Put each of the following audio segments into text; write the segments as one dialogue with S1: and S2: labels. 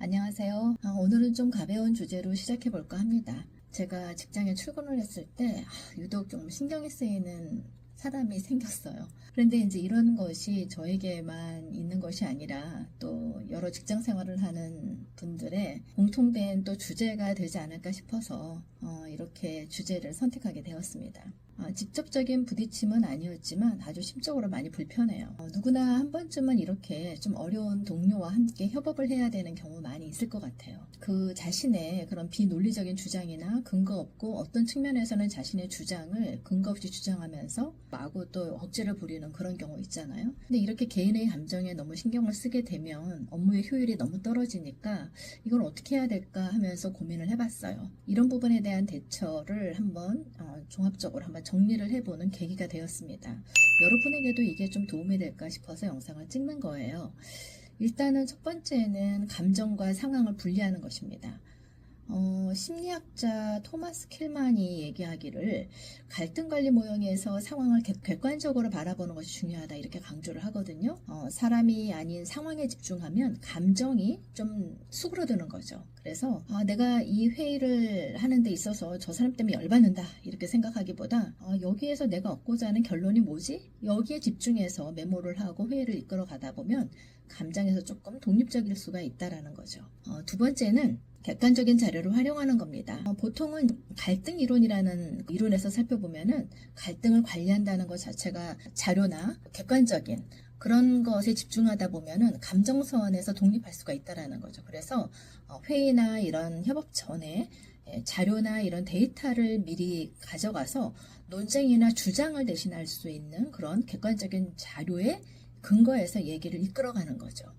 S1: 안녕하세요. 오늘은 좀 가벼운 주제로 시작해 볼까 합니다. 제가 직장에 출근을 했을 때 유독 좀 신경이 쓰이는 사람이 생겼어요. 그런데 이제 이런 것이 저에게만 있는 것이 아니라 또 여러 직장 생활을 하는 분들의 공통된 또 주제가 되지 않을까 싶어서 이렇게 주제를 선택하게 되었습니다. 직접적인 부딪힘은 아니었지만 아주 심적으로 많이 불편해요. 누구나 한 번쯤은 이렇게 좀 어려운 동료와 함께 협업을 해야 되는 경우 많이 있을 것 같아요. 그 자신의 그런 비논리적인 주장이나 근거 없고 어떤 측면에서는 자신의 주장을 근거 없이 주장하면서 마구 또 억지를 부리는 그런 경우 있잖아요. 근데 이렇게 개인의 감정에 너무 신경을 쓰게 되면 업무의 효율이 너무 떨어지니까 이걸 어떻게 해야 될까 하면서 고민을 해봤어요. 이런 부분에 대한 대처를 한번 종합적으로 한번 정리를 해보는 계기가 되었습니다. 여러분에게도 이게 좀 도움이 될까 싶어서 영상을 찍는 거예요. 일단은 첫 번째는 감정과 상황을 분리하는 것입니다. 심리학자 토마스 킬만이 얘기하기를 갈등관리 모형에서 상황을 객관적으로 바라보는 것이 중요하다 이렇게 강조를 하거든요. 사람이 아닌 상황에 집중하면 감정이 좀 수그러드는 거죠. 그래서 내가 이 회의를 하는 데 있어서 저 사람 때문에 열받는다 이렇게 생각하기보다 여기에서 내가 얻고자 하는 결론이 뭐지? 여기에 집중해서 메모를 하고 회의를 이끌어 가다 보면 감정에서 조금 독립적일 수가 있다라는 거죠. 두 번째는 객관적인 자료를 활용하는 겁니다. 보통은 갈등 이론이라는 이론에서 살펴보면은 갈등을 관리한다는 것 자체가 자료나 객관적인 그런 것에 집중하다 보면은 감정선에서 독립할 수가 있다라는 거죠. 그래서 회의나 이런 협업 전에 자료나 이런 데이터를 미리 가져가서 논쟁이나 주장을 대신할 수 있는 그런 객관적인 자료에 근거해서 얘기를 이끌어가는 거죠.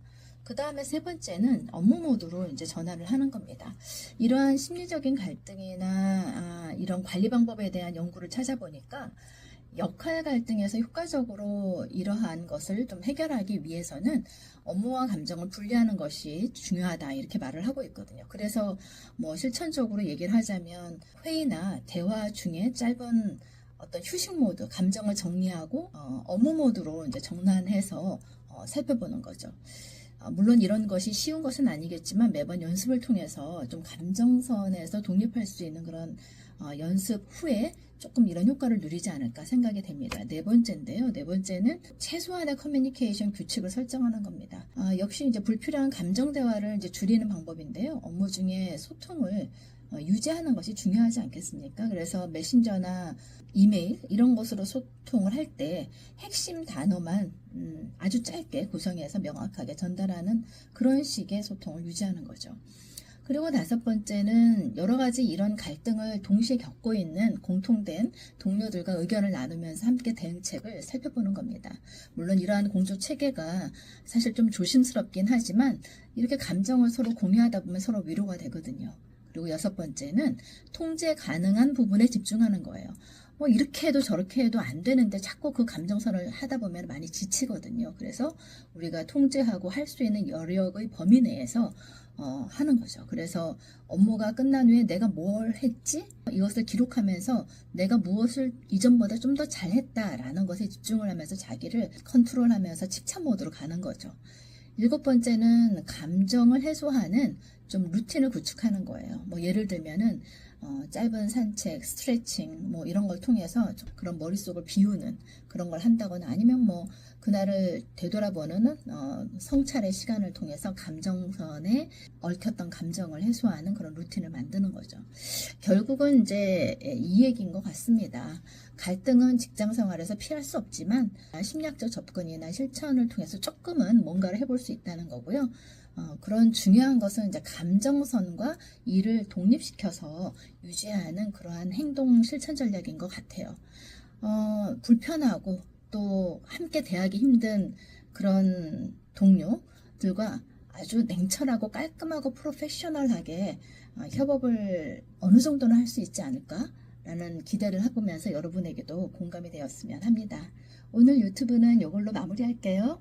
S1: 그 다음에 세 번째는 업무 모드로 이제 전환을 하는 겁니다. 이러한 심리적인 갈등이나 이런 관리 방법에 대한 연구를 찾아보니까 역할 갈등에서 효과적으로 이러한 것을 좀 해결하기 위해서는 업무와 감정을 분리하는 것이 중요하다 이렇게 말을 하고 있거든요. 그래서 뭐 실천적으로 얘기를 하자면 회의나 대화 중에 짧은 어떤 휴식 모드, 감정을 정리하고 업무 모드로 이제 전환해서 살펴보는 거죠. 물론 이런 것이 쉬운 것은 아니겠지만 매번 연습을 통해서 좀 감정선에서 독립할 수 있는 그런 연습 후에 조금 이런 효과를 누리지 않을까 생각이 됩니다. 네 번째인데요. 네 번째는 최소한의 커뮤니케이션 규칙을 설정하는 겁니다. 역시 이제 불필요한 감정 대화를 이제 줄이는 방법인데요. 업무 중에 소통을 유지하는 것이 중요하지 않겠습니까? 그래서 메신저나 이메일 이런 것으로 소통을 할 때 핵심 단어만 아주 짧게 구성해서 명확하게 전달하는 그런 식의 소통을 유지하는 거죠. 그리고 다섯 번째는 여러 가지 이런 갈등을 동시에 겪고 있는 공통된 동료들과 의견을 나누면서 함께 대응책을 살펴보는 겁니다. 물론 이러한 공조 체계가 사실 좀 조심스럽긴 하지만 이렇게 감정을 서로 공유하다 보면 서로 위로가 되거든요. 그리고 여섯 번째는 통제 가능한 부분에 집중하는 거예요. 이렇게 해도 저렇게 해도 안 되는데 자꾸 그 감정선을 하다 보면 많이 지치거든요. 그래서 우리가 통제하고 할 수 있는 여력의 범위 내에서 하는 거죠. 그래서 업무가 끝난 후에 내가 뭘 했지? 이것을 기록하면서 내가 무엇을 이전보다 좀 더 잘했다라는 것에 집중을 하면서 자기를 컨트롤하면서 칭찬 모드로 가는 거죠. 일곱 번째는 감정을 해소하는 좀 루틴을 구축하는 거예요. 예를 들면은 짧은 산책, 스트레칭 이런 걸 통해서 그런 머릿속을 비우는 그런 걸 한다거나 아니면 그날을 되돌아보는 성찰의 시간을 통해서 감정선에 얽혔던 감정을 해소하는 그런 루틴을 만드는 거죠. 결국은 이제 이 얘기인 것 같습니다. 갈등은 직장 생활에서 피할 수 없지만 심리학적 접근이나 실천을 통해서 조금은 뭔가를 해볼 수 있다는 거고요. 그런 중요한 것은 이제 감정선과 일을 독립시켜서 유지하는 그러한 행동 실천 전략인 것 같아요. 불편하고 또 함께 대하기 힘든 그런 동료들과 아주 냉철하고 깔끔하고 프로페셔널하게 협업을 어느 정도는 할 수 있지 않을까라는 기대를 해보면서 여러분에게도 공감이 되었으면 합니다. 오늘 유튜브는 이걸로 마무리할게요.